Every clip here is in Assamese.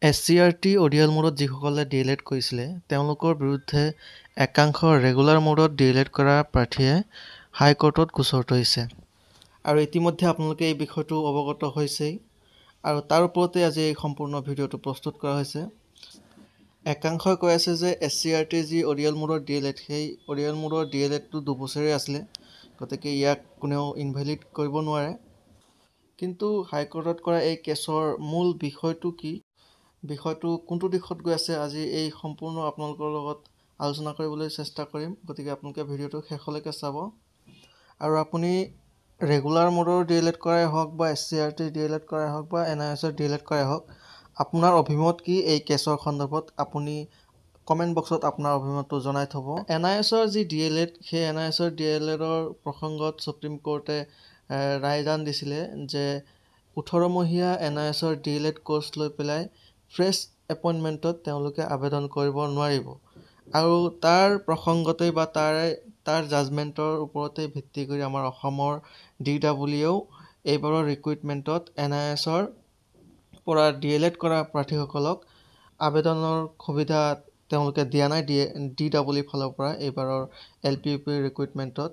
SCRT অডিয়েল মোডত যিসকলে DLED কৰিছিলে তেওঁলোকৰ বিৰুদ্ধে একাংশ ৰেগুলাৰ মোডত DLED কৰা প্ৰাৰ্থীয়ে হাইকোৰ্টত গোচৰ তৰিছে। আৰু ইতিমধ্যে আপোনালোকে এই বিষয়টো অৱগত হৈছেই আৰু তাৰ ওপৰতে আজি এই সম্পূৰ্ণ ভিডিঅ'টো প্ৰস্তুত কৰা হৈছে। একাংশই কৈ আছে যে SCRT যি অডিয়েল মোডৰ DLED সেই অডিয়েল মোডৰ DLEDটো 2 বছৰীয়া আছিলে, গতিকে ইয়াক কোনেও ইনভেলিড কৰিব নোৱাৰে। কিন্তু হাইকোৰ্টত কৰা এই কেছৰ মূল বিষয়টো কি, বিষয়টো কোনটো দিশত গৈ আছে, আজি এই সম্পূৰ্ণ আপোনালোকৰ লগত আলোচনা কৰিবলৈ চেষ্টা কৰিম। গতিকে আপোনালোকে ভিডিঅ'টো শেষলৈকে চাব। আৰু আপুনি ৰেগুলাৰ মোডৰ DLED কৰাই হওক বা SCRT DLED কৰাই হওক বা NISৰ DLED কৰাই হওক, আপোনাৰ অভিমত কি এই কেছৰ সন্দৰ্ভত আপুনি কমেণ্ট বক্সত আপোনাৰ অভিমতটো জনাই থ'ব। NISৰ যি DLED, সেই NISৰ DLEDৰ প্ৰসংগত সুপ্ৰিম কোৰ্টে ৰায়দান দিছিলে যে 18 মহীয়া NISৰ DLED কোৰ্চ লৈ পেলাই ফ্ৰেছ এপইণ্টমেণ্টত তেওঁলোকে আবেদন কৰিব নোৱাৰিব। আৰু তাৰ প্ৰসংগতেই বা তাৰ জাজমেণ্টৰ ওপৰতে ভিত্তি কৰি আমাৰ অসমৰ DWয়েও এইবাৰৰ ৰিক্ৰুইটমেণ্টত NISৰ পৰা DLED কৰা প্ৰাৰ্থীসকলক আবেদনৰ সুবিধা তেওঁলোকে দিয়া নাই DW ফালৰ পৰা এইবাৰৰ LPUP ৰিক্ৰুইটমেণ্টত।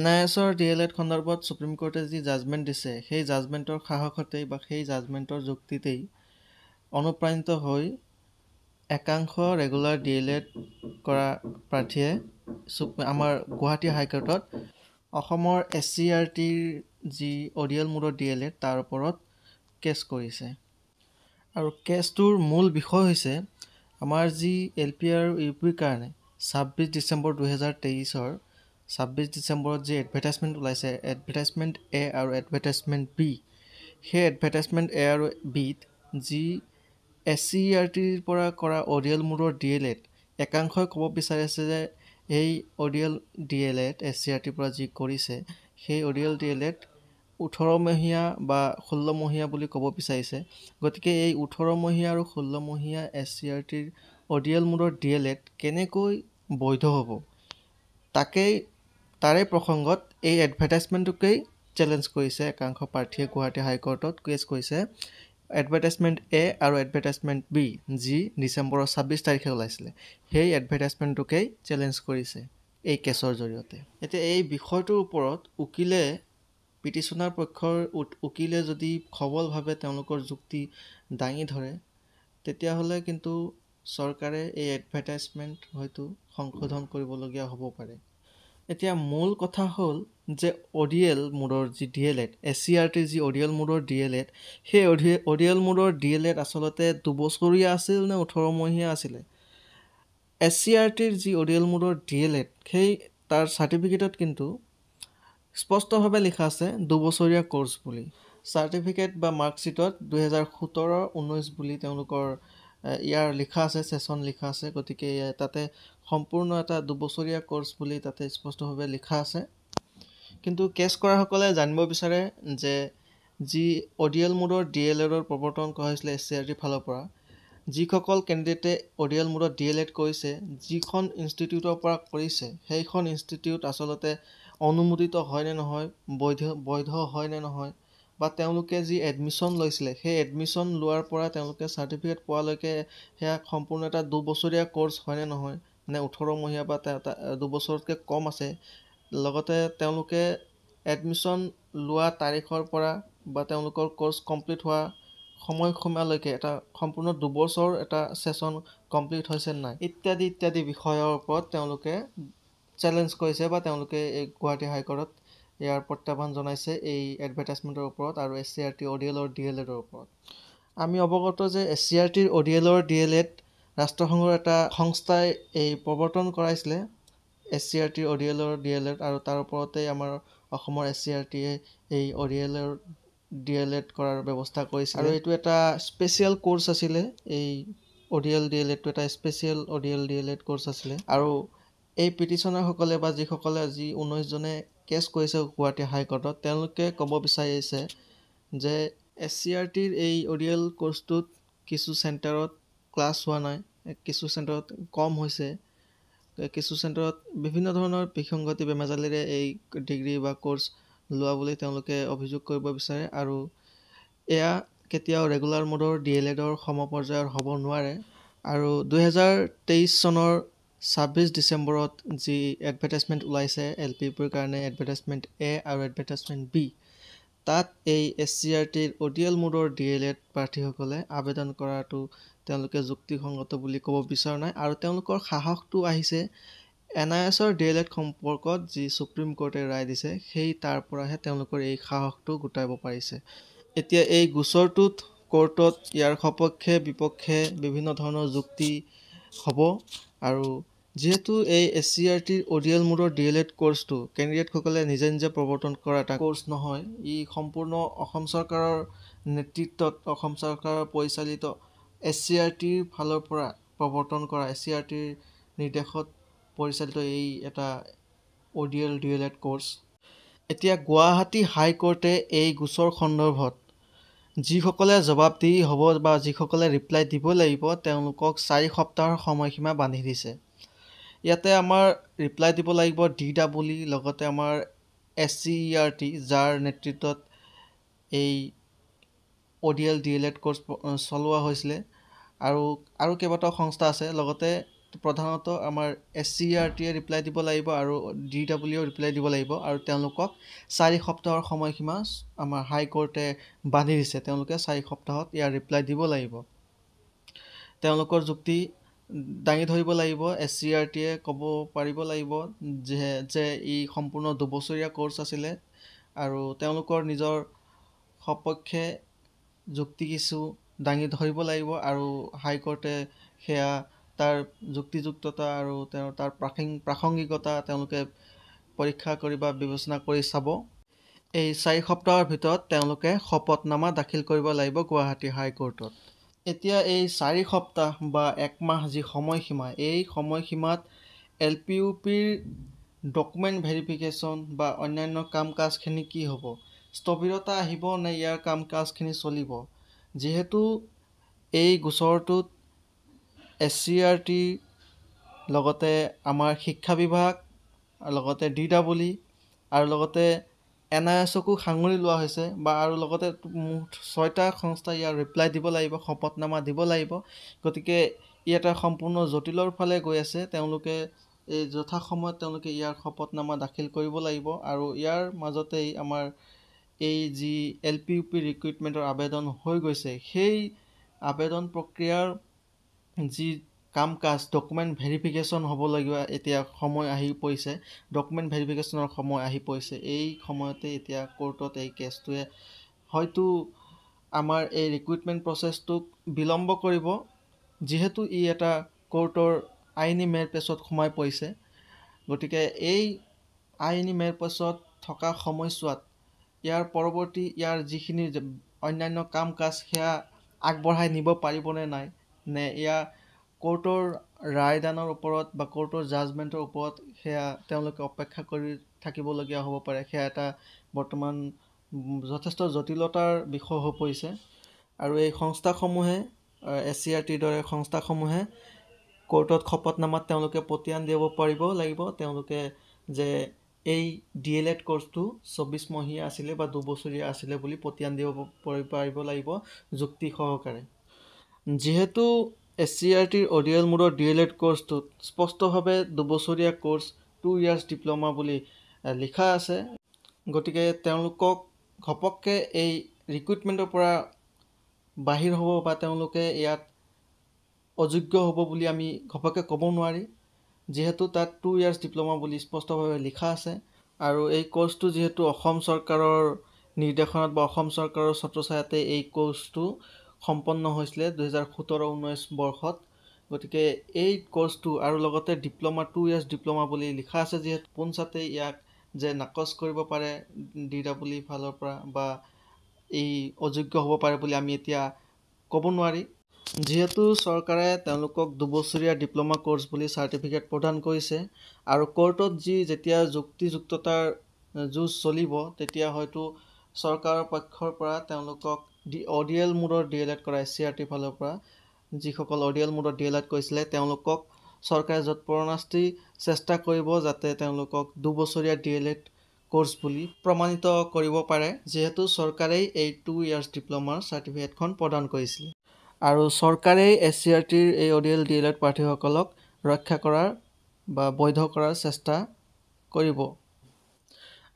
NISৰ DLED সন্দৰ্ভত সুপ্ৰিম কোৰ্টে যি জাজমেণ্ট দিছে, সেই জাজমেণ্টৰ সাহসতেই বা সেই জাজমেণ্টৰ যুক্তিতেই অনুপ্ৰাণিত হৈ একাংশ ৰেগুলাৰ DLED কৰা প্ৰাৰ্থীয়ে আমাৰ গুৱাহাটী হাইকোৰ্টত অসমৰ SCRTৰ যি অডিয়েল মোডৰ DLED তাৰ ওপৰত কেছ কৰিছে। আৰু কেছটোৰ মূল বিষয় হৈছে আমাৰ যি LP আৰু UPৰ কাৰণে 26 ডিচেম্বৰ 2023 26 ডিচেম্বৰত যি এডভাৰটাইজমেণ্ট ওলাইছে, এডভাৰটাইজমেণ্ট A আৰু এডভাৰটাইজমেণ্ট B, সেই এডভাৰটাইজমেণ্ট A আৰু Bত যি SCRTৰ পৰা কৰা অডিয়েল মোডৰ DLED, একাংশই ক'ব বিচাৰিছে যে এই অডিয়েল DLED SCRTৰ পৰা যি কৰিছে, সেই অডিয়েল DLED 18 মহীয়া বা 16 মহীয়া বুলি ক'ব বিচাৰিছে। গতিকে এই 18 মহীয়া আৰু 16 মহীয়া SCRTৰ অডিয়েল মোডৰ DLED কেনেকৈ বৈধ হ'ব, তাৰে প্ৰসংগত এই এডভাৰটাইজমেণ্টটোকেই চেলেঞ্জ কৰিছে একাংশ প্ৰাৰ্থীয়ে গুৱাহাটী হাইকোৰ্টত কেছ কৰিছে। এডভাৰটাইজমেণ্ট A আৰু এডভাৰটাইজমেণ্ট B যি ডিচেম্বৰৰ 26 তাৰিখে ওলাইছিলে, সেই এডভাৰটাইজমেণ্টটোকেই চেলেঞ্জ কৰিছে এই কেছৰ জৰিয়তে। এতিয়া এই বিষয়টোৰ ওপৰত উকিলে, পিটিশ্যনাৰ পক্ষৰ উকিলে যদি সবলভাৱে তেওঁলোকৰ যুক্তি দাঙি ধৰে, তেতিয়াহ'লে কিন্তু চৰকাৰে এই এডভাৰটাইজমেণ্ট হয়তো সংশোধন কৰিবলগীয়া হ'ব পাৰে। এতিয়া মূল কথা হ'ল যে অডিয়েল মোডৰ যি DLED, SCRTৰ যি অডিয়েল মোডৰ DLED, সেই অডিয়েল মোডৰ DLED আচলতে 2 বছৰীয়া আছিল নে 18 মহীয়া আছিলে। SCRTৰ যি অডিয়েল মোডৰ DLED, সেই তাৰ চাৰ্টিফিকেটত কিন্তু স্পষ্টভাৱে লিখা আছে 2 বছৰীয়া কোৰ্চ বুলি। চাৰ্টিফিকেট বা মাৰ্কশ্বিটত 2017-19 বুলি তেওঁলোকৰ ইয়াৰ লিখা আছে, ছেছন লিখা আছে। গতিকে তাতে সম্পূৰ্ণ এটা 2 বছৰীয়া কোৰ্চ বুলি তাতে স্পষ্টভাৱে লিখা আছে। কিন্তু কেছ কৰাসকলে জানিব বিচাৰে যে যি অডিয়েল মোডৰ DLEDৰ প্ৰৱৰ্তন কৰা হৈছিলে SCRTৰ ফালৰ পৰা, যিসকল কেণ্ডিডেটে অডিয়েল মোডত DLED কৰিছে, যিখন ইনষ্টিটিউটৰ পৰা কৰিছে, সেইখন ইনষ্টিটিউট আচলতে অনুমোদিত হয় নে নহয়, বৈধ হয় নে নহয়, বা তেওঁলোকে যি এডমিশ্যন লৈছিলে, সেই এডমিশ্যন লোৱাৰ পৰা তেওঁলোকে চাৰ্টিফিকেট পোৱালৈকে সেয়া সম্পূৰ্ণ এটা 2 বছৰীয়া কোৰ্চ হয় নে নহয়, নে 18 মহীয়া বা 2 বছৰতকৈ কম আছে। লগতে তেওঁলোকে এডমিশ্যন লোৱা তাৰিখৰ পৰা বা তেওঁলোকৰ কোৰ্চ কমপ্লিট হোৱা সময়সীমালৈকে এটা সম্পূৰ্ণ 2 বছৰ এটা ছেছন কমপ্লিট হৈছে নাই, ইত্যাদি ইত্যাদি বিষয়ৰ ওপৰত তেওঁলোকে চেলেঞ্জ কৰিছে বা তেওঁলোকে এই গুৱাহাটী হাইকোৰ্টত ইয়াৰ প্ৰত্যাহ্বান জনাইছে এই এডভাৰটাইজমেণ্টৰ ওপৰত আৰু SCRT অডিয়েলৰ DLEDৰ ওপৰত। আমি অৱগত যে SCRTৰ অডিয়েলৰ DLED ৰাষ্ট্ৰসংঘৰ এটা সংস্থাই এই প্ৰৱৰ্তন কৰাইছিলে SCRTৰ অডিয়েলৰ DLED, আৰু তাৰ ওপৰতেই আমাৰ অসমৰ SCRTয়ে এই অডিয়েলৰ DLED কৰাৰ ব্যৱস্থা কৰিছিল। আৰু এইটো এটা স্পেচিয়েল কোৰ্চ আছিলে, এই অডিয়েল DLEDটো এটা স্পেচিয়েল অডিয়েল DLED কোৰ্চ আছিলে। আৰু এই পিটিশ্যনাৰসকলে বা যিসকলে আজি 19 জনে কেছ কৰিছে গুৱাহাটী হাইকোৰ্টত, তেওঁলোকে ক'ব বিচাৰিছে যে SCRTৰ এই অডিয়েল কোৰ্চটোত কিছু চেণ্টাৰত ক্লাছ হোৱা নাই, কিছু চেণ্টাৰত কম হৈছে, কিছু চেণ্টাৰত বিভিন্ন ধৰণৰ বিসংগতি বেমেজালিৰে এই ডিগ্ৰী বা কোৰ্চ লোৱা বুলি তেওঁলোকে অভিযোগ কৰিব বিচাৰে। আৰু এয়া কেতিয়াও ৰেগুলাৰ মোডৰ DLEDৰ সমপৰ্যায়ৰ হ'ব নোৱাৰে। আৰু 2023 চনৰ 26 ডিচেম্বৰত যি এডভাৰটাইজমেণ্ট ওলাইছে LPUPৰ কাৰণে এডভাৰটাইজমেণ্ট A আৰু এডভাৰটাইজমেণ্ট B, তাত এই SCERTৰ ODL মোডৰ DLED প্ৰাৰ্থীসকলে আবেদন কৰাটো তেওঁলোকে যুক্তিসংগত বুলি ক'ব বিচৰা নাই। আৰু তেওঁলোকৰ সাহসটো আহিছে NISৰ DLED সম্পৰ্কত যি সুপ্ৰিম কোৰ্টে ৰায় দিছে সেই তাৰ পৰাহে তেওঁলোকৰ এই সাহসটো গোটাব পাৰিছে। এতিয়া এই গোচৰটোত কোৰ্টত ইয়াৰ সপক্ষে বিপক্ষে বিভিন্ন ধৰণৰ যুক্তি হ'ব। আৰু যিহেতু এই SCERTৰ ODL মোডৰ DLED কোৰ্চটো কেণ্ডিডেটসকলে নিজে নিজে প্ৰৱৰ্তন কৰা এটা কোৰ্চ নহয়, ই সম্পূৰ্ণ অসম চৰকাৰৰ নেতৃত্বত অসম চৰকাৰৰ পৰিচালিত SCERTৰ ফালৰ পৰা প্ৰৱৰ্তন কৰা SCERTৰ নিৰ্দেশত পৰিচালিত এই এটা ODL DLED কোৰ্চ। এতিয়া গুৱাহাটী হাইকোৰ্টে এই গোচৰ সন্দৰ্ভত যিসকলে জবাবদিহি হ'ব বা যিসকলে ৰিপ্লাই দিব লাগিব তেওঁলোকক 4 সপ্তাহৰ সময়সীমা বান্ধি দিছে। ইয়াতে আমাৰ ৰিপ্লাই দিব লাগিব DEE, লগতে আমাৰ SCERT যাৰ নেতৃত্বত এই ODL DLED কোৰ্চ চলোৱা হৈছিলে, আৰু কেইবাটাও সংস্থা আছে। লগতে প্ৰধানত আমাৰ SCERTয়ে ৰিপ্লাই দিব লাগিব আৰু DEEও ৰিপ্লাই দিব লাগিব। আৰু তেওঁলোকক 4 সপ্তাহৰ সময়সীমা আমাৰ হাইকোৰ্টে বান্ধি দিছে। তেওঁলোকে 4 সপ্তাহত ইয়াৰ ৰিপ্লাই দিব লাগিব। তেওঁলোকৰ যুক্তি দাঙি ধৰিব লাগিব। SCERTয়ে ক'ব পাৰিব লাগিব যে ই সম্পূৰ্ণ 2 বছৰীয়া কোৰ্চ আছিলে আৰু তেওঁলোকৰ নিজৰ সপক্ষে যুক্তি কিছু দাঙি ধৰিব লাগিব। আৰু হাইকোৰ্টে সেয়া তাৰ যুক্তিযুক্ততা আৰু তাৰ প্ৰাসংগিকতা তেওঁলোকে পৰীক্ষা কৰি বা বিবেচনা কৰি চাব। এই 4 সপ্তাহৰ ভিতৰত তেওঁলোকে শপতনামা দাখিল কৰিব লাগিব গুৱাহাটী হাইকোৰ্টত। এতিয়া এই 4 সপ্তাহ বা 1 মাহ যি সময়সীমা, এই সময়সীমাত LPUPৰ ডকুমেণ্ট ভেৰিফিকেশ্যন বা অন্যান্য কাম কাজখিনি কি হ'ব? স্থবিৰতা আহিব নে ইয়াৰ কাম কাজখিনি চলিব? যিহেতু এই গোচৰটোত SCERT, লগতে আমাৰ শিক্ষা বিভাগ, লগতে DEE আৰু লগতে NISকো সাঙুৰি লোৱা হৈছে আৰু লগতে মুঠ 6টা সংস্থা ইয়াৰ ৰিপ্লাই দিব লাগিব, শপতনামা দিব লাগিব। গতিকে ই এটা সম্পূৰ্ণ জটিলৰ ফালে গৈ আছে। তেওঁলোকে এই যথাসময়ত তেওঁলোকে ইয়াৰ শপতনামা দাখিল কৰিব লাগিব। আৰু ইয়াৰ মাজতেই আমাৰ এই যি LPUP ৰিক্ৰুইটমেণ্টৰ আবেদন হৈ গৈছে, সেই আবেদন প্ৰক্ৰিয়াৰ যি কাম কাজ ডকুমেণ্ট ভেৰিফিকেশ্যন হ'ব লাগিব, এতিয়া সময় আহি পৰিছে, ডকুমেণ্ট ভেৰিফিকেশ্যনৰ সময় আহি পৰিছে। এই সময়তে এতিয়া কোৰ্টত এই কেছটোৱে হয়তো আমাৰ এই ৰিক্ৰুইটমেণ্ট প্ৰচেছটোক বিলম্ব কৰিব, যিহেতু ই এটা কোৰ্টৰ আইনী মেৰপেচত সোমাই পৰিছে। গতিকে এই আইনী মেৰপেচত থকা সময়ছোৱাত ইয়াৰ পৰৱৰ্তী ইয়াৰ যিখিনি অন্যান্য কাম কাজ সেয়া আগবঢ়াই নিব পাৰিবনে নাই, নে এয়া কোৰ্টৰ ৰায়দানৰ ওপৰত বা কোৰ্টৰ জাজমেণ্টৰ ওপৰত সেয়া তেওঁলোকে অপেক্ষা কৰি থাকিবলগীয়া হ'ব পাৰে। সেয়া এটা বৰ্তমান যথেষ্ট জটিলতাৰ বিষয় হৈ পৰিছে। আৰু এই সংস্থাসমূহে SCERTৰ দৰে সংস্থাসমূহে কোৰ্টত শপতনামাত তেওঁলোকে পতিয়ন দিব লাগিব তেওঁলোকে যে এই DLED কোৰ্চটো 24 মহীয়া আছিলে বা 2 বছৰীয়া আছিলে বুলি পতিয়ন দিব পাৰিব লাগিব যুক্তি সহকাৰে। যিহেতু SCERTৰ ODL মোডৰ DLED কোৰ্চটোত স্পষ্টভাৱে 2 বছৰীয়া কোৰ্চ 2 years ডিপ্ল'মা বুলি লিখা আছে, গতিকে তেওঁলোকক ঘপককৈ এই ৰিক্ৰুইটমেণ্টৰ পৰা বাহিৰ হ'ব বা তেওঁলোকে ইয়াত অযোগ্য হ'ব বুলি আমি ঘপককৈ ক'ব নোৱাৰি, যিহেতু তাত 2 years ডিপ্ল'মা বুলি স্পষ্টভাৱে লিখা আছে। আৰু এই কোৰ্চটো যিহেতু অসম চৰকাৰৰ নিৰ্দেশনাত বা অসম চৰকাৰৰ ছত্ৰছায়াতে এই কোৰ্চটো সম্পন্ন হৈছিলে 2017-19 বৰ্ষত। গতিকে এই কোৰ্চটো আৰু লগতে ডিপ্ল'মা 2 years ডিপ্ল'মা বুলি লিখা আছে, যিহেতু পোনছাতেই ইয়াক যে নাকচ কৰিব পাৰে DEE ফালৰ পৰা বা এই অযোগ্য হ'ব পাৰে বুলি আমি এতিয়া ক'ব নোৱাৰি। যিহেতু চৰকাৰে তেওঁলোকক 2 বছৰীয়া ডিপ্ল'মা কোৰ্চ বুলি চাৰ্টিফিকেট প্ৰদান কৰিছে আৰু কোৰ্টত যেতিয়া যুক্তিযুক্ততাৰ যুঁজ চলিব, তেতিয়া হয়তো চৰকাৰৰ পক্ষৰ পৰা তেওঁলোকক ODL মোডৰ DLED কৰা SCERT ফালৰ পৰা যিসকল ODL মোডৰ DLED কৰিছিলে তেওঁলোকক চৰকাৰে যৎপৰোনাস্তি চেষ্টা কৰিব যাতে তেওঁলোকক 2 বছৰীয়া DLED কোৰ্চ বুলি প্ৰমাণিত কৰিব পাৰে, যিহেতু চৰকাৰেই এই 2 years ডিপ্ল'মাৰ চাৰ্টিফিকেটখন প্ৰদান কৰিছিলে। আৰু চৰকাৰেই SCERTৰ এই ODL DLED প্ৰাৰ্থীসকলক ৰক্ষা কৰাৰ বা বৈধ কৰাৰ চেষ্টা কৰিব।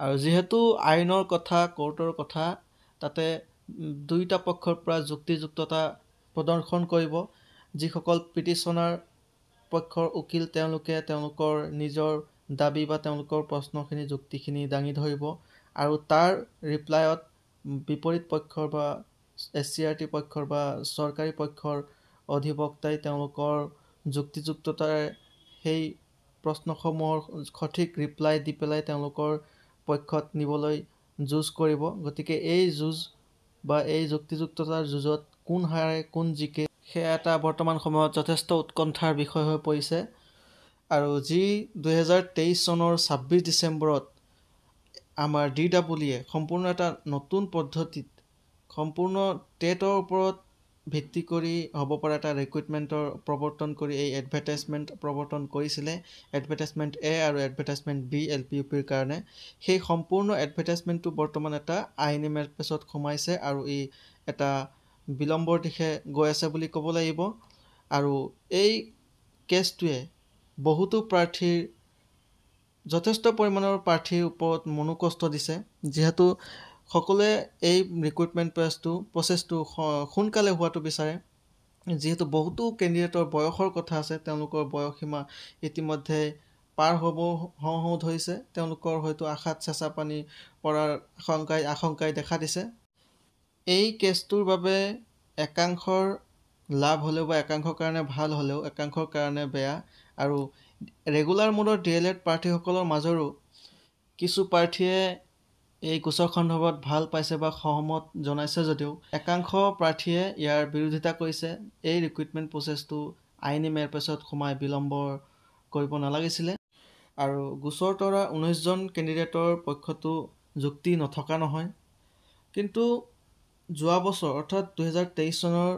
আৰু যিহেতু আইনৰ কথা, কোৰ্টৰ কথা, তাতে দুয়োটা পক্ষৰ পৰা যুক্তিযুক্ততা প্ৰদৰ্শন কৰিব। যিসকল পিটিশ্যনাৰ পক্ষৰ উকিল, তেওঁলোকে তেওঁলোকৰ নিজৰ দাবী বা তেওঁলোকৰ প্ৰশ্নখিনি, যুক্তিখিনি দাঙি ধৰিব আৰু তাৰ ৰিপ্লাইত বিপৰীত পক্ষৰ বা SCERT পক্ষৰ বা চৰকাৰী পক্ষৰ অধিবক্তাই তেওঁলোকৰ যুক্তিযুক্ততাৰে সেই প্ৰশ্নসমূহৰ সঠিক ৰিপ্লাই দি পেলাই তেওঁলোকৰ পক্ষত নিবলৈ যুঁজ কৰিব। গতিকে এই যুঁজ বা এই যুক্তিযুক্ততাৰ যুঁজত কোন হাৰে কোন জিকে, সেয়া এটা বৰ্তমান সময়ত যথেষ্ট উৎকণ্ঠাৰ বিষয় হৈ পৰিছে। আৰু যি 2023 চনৰ 26 ডিচেম্বৰত আমাৰ DEE সম্পূৰ্ণ এটা নতুন পদ্ধতিত, সম্পূৰ্ণ টেটৰ ওপৰত ভিত্তি কৰি হ'ব পৰা এটা ৰিক্ৰুইটমেণ্টৰ প্ৰৱৰ্তন কৰি এই এডভাৰটাইজমেণ্ট প্ৰৱৰ্তন কৰিছিলে, এডভাৰটাইজমেণ্ট A আৰু এডভাৰটাইজমেণ্ট B LPUPৰ কাৰণে। সেই সম্পূৰ্ণ এডভাৰটাইজমেণ্টটো বৰ্তমান এটা আইনী মেৰপেচত সোমাইছে আৰু ই এটা বিলম্বৰ দিশে গৈ আছে বুলি ক'ব লাগিব। আৰু এই কেছটোৱে বহুতো প্ৰাৰ্থীৰ, যথেষ্ট পৰিমাণৰ প্ৰাৰ্থীৰ ওপৰত মনোকষ্ট দিছে, যিহেতু সকলোৱে এই ৰিক্ৰুইটমেণ্ট প্ৰচেছটো সোনকালে হোৱাটো বিচাৰে। যিহেতু বহুতো কেণ্ডিডেটৰ বয়সৰ কথা আছে, তেওঁলোকৰ বয়সসীমা ইতিমধ্যে পাৰ হওঁ ধৰিছে, তেওঁলোকৰ হয়তো আশাত চেঁচা পানী পৰাৰ আশংকাই দেখা দিছে। এই কেছটোৰ বাবে একাংশৰ লাভ হ'লেও বা একাংশৰ কাৰণে ভাল হ'লেও একাংশৰ কাৰণে বেয়া। আৰু ৰেগুলাৰ মোডৰ DLED প্ৰাৰ্থীসকলৰ মাজৰো কিছু প্ৰাৰ্থীয়ে এই গোচৰ সন্দৰ্ভত ভাল পাইছে বা সহমত জনাইছে যদিও একাংশ প্ৰাৰ্থীয়ে ইয়াৰ বিৰোধিতা কৰিছে। এই ৰিক্ৰুইটমেণ্ট প্ৰচেছটো আইনী মেৰপেচত সোমাই বিলম্বৰ কৰিব নালাগিছিলে। আৰু গোচৰ তৰা 19জন কেণ্ডিডেটৰ পক্ষতো যুক্তি নথকা নহয়। কিন্তু যোৱা বছৰ অৰ্থাৎ 2023 চনৰ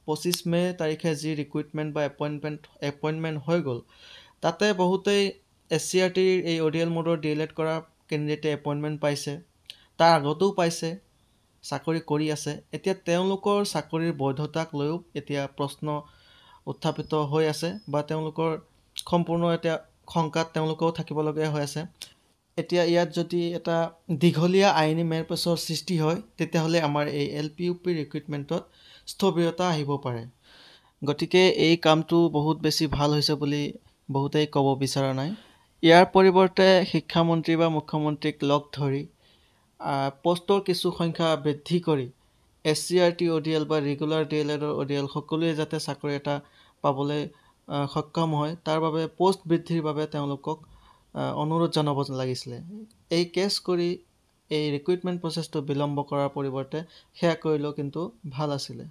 25 মে তাৰিখে যি ৰিক্ৰুইটমেণ্ট বা এপইণ্টমেণ্ট হৈ গ'ল, তাতে বহুতেই SCERTৰ এই ODL মোডৰ DLED কৰা কেণ্ডিডেটে এপইণ্টমেণ্ট পাইছে, তাৰ আগতেও পাইছে, চাকৰি কৰি আছে। এতিয়া তেওঁলোকৰ চাকৰিৰ বৈধতাক লৈও এতিয়া প্ৰশ্ন উত্থাপিত হৈ আছে বা তেওঁলোকৰ সম্পূৰ্ণ এতিয়া শংকাত তেওঁলোকেও থাকিবলগীয়া হৈ আছে। এতিয়া ইয়াত যদি এটা দীঘলীয়া আইনী মেৰপেচৰ সৃষ্টি হয়, তেতিয়াহ'লে আমাৰ এই LPUP ৰিক্ৰুইটমেণ্টত স্থবিৰতা আহিব পাৰে। গতিকে এই কামটো বহুত বেছি ভাল হৈছে বুলি বহুতেই ক'ব বিচৰা নাই। ইয়াৰ পৰিৱৰ্তে শিক্ষামন্ত্ৰী বা মুখ্যমন্ত্ৰীক লগ ধৰি পষ্টৰ কিছু সংখ্যা বৃদ্ধি কৰি SCERT ODL বা ৰেগুলাৰ DLEDৰ ODL সকলোৱে যাতে চাকৰি এটা পাবলৈ সক্ষম হয়, তাৰ বাবে পষ্ট বৃদ্ধিৰ বাবে তেওঁলোকক অনুৰোধ জনাব লাগিছিলে। এই কেছ কৰি এই ৰিক্ৰুইটমেণ্ট প্ৰচেছটো বিলম্ব কৰাৰ পৰিৱৰ্তে সেয়া কৰিলেও কিন্তু ভাল আছিলে।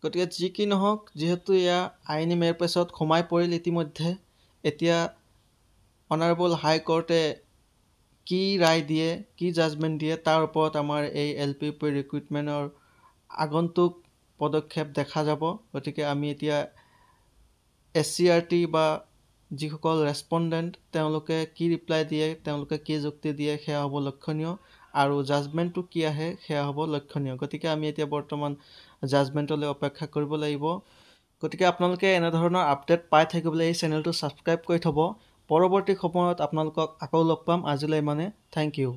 গতিকে যি কি নহওক, যিহেতু এয়া আইনী মেৰপেচত সোমাই পৰিল ইতিমধ্যে, এতিয়া অনাৰেবল হাইকোৰ্টে কি ৰায় দিয়ে, কি জাজমেণ্ট দিয়ে, তাৰ ওপৰত আমাৰ এই LPUP ৰিক্ৰুইটমেণ্টৰ আগন্তুক পদক্ষেপ দেখা যাব। গতিকে আমি এতিয়া SCERT বা যিসকল ৰেছপণ্ডেণ্ট, তেওঁলোকে কি ৰিপ্লাই দিয়ে, তেওঁলোকে কি যুক্তি দিয়ে, সেয়া হ'ব লক্ষণীয়। আৰু জাজমেণ্টটো কি আহে সেয়া হ'ব লক্ষণীয়। গতিকে আমি এতিয়া বৰ্তমান জাজমেণ্টলৈ অপেক্ষা কৰিব লাগিব। গতিকে আপোনালোকে এনেধৰণৰ আপডেট পাই থাকিবলৈ এই চেনেলটো ছাবস্ক্ৰাইব কৰি থ'ব। পৰৱৰ্তী সময়ত আপোনালোকক আকৌ লগ পাম। আজিলৈ ইমানে। Thank U.